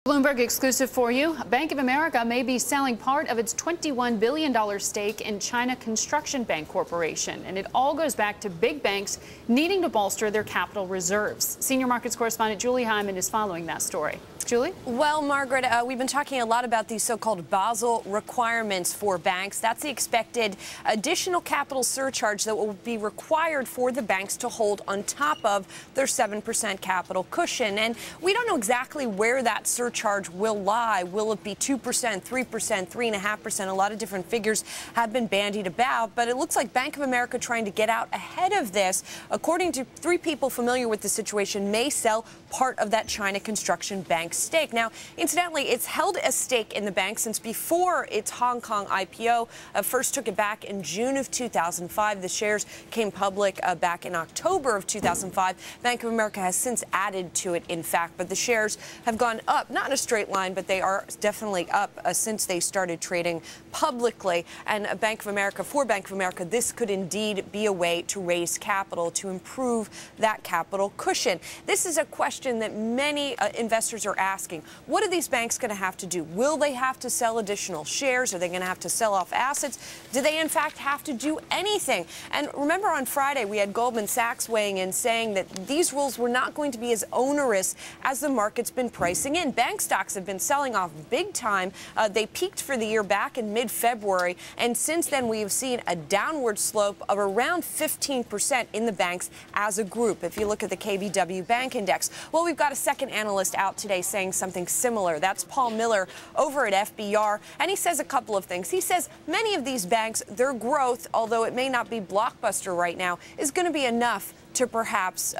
Bloomberg exclusive for you. Bank of America may be selling part of its $21 billion stake in China Construction Bank Corporation. And it all goes back to big banks needing to bolster their capital reserves. Senior markets correspondent Julie Hyman is following that story. Julie? Well, Margaret, we've been talking a lot about these so-called Basel requirements for banks. That's the expected additional capital surcharge that will be required for the banks to hold on top of their 7% capital cushion. And we don't know exactly where that surcharge will lie. Will it be 2%, 3%, 3.5%? A lot of different figures have been bandied about, but it looks like Bank of America trying to get out ahead of this, according to three people familiar with the situation, may sell part of that China Construction Bank stake. Now, incidentally, it's held a stake in the bank since before its Hong Kong IPO. First took it back in June of 2005. The shares came public back in October of 2005. Bank of America has since added to it, in fact, but the shares have gone up, not in a straight line, but they are definitely up since they started trading publicly. And Bank of America, for Bank of America, this could indeed be a way to raise capital, to improve that capital cushion. This is a question that many investors are asking. What are these banks going to have to do? Will they have to sell additional shares? Are they going to have to sell off assets? Do they, in fact, have to do anything? And remember, on Friday, we had Goldman Sachs weighing in saying that these rules were not going to be as onerous as the market's been pricing in. Bank stocks have been selling off big time. They peaked for the year back in mid-February, and since then we have seen a downward slope of around 15% in the banks as a group, if you look at the KBW Bank Index. Well, we've got a second analyst out today saying something similar. That's Paul Miller over at FBR, and he says a couple of things. He says many of these banks, their growth, although it may not be blockbuster right now, is going to be enough to perhaps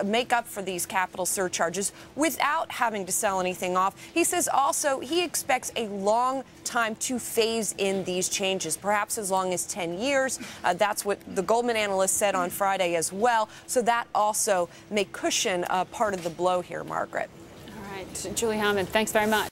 make up for these capital surcharges without having to sell anything off. He says also he expects a long time to phase in these changes, perhaps as long as 10 years. That's what the Goldman analyst said on Friday as well. So that also may cushion part of the blow here, Margaret. All right, Julie Hyman, thanks very much.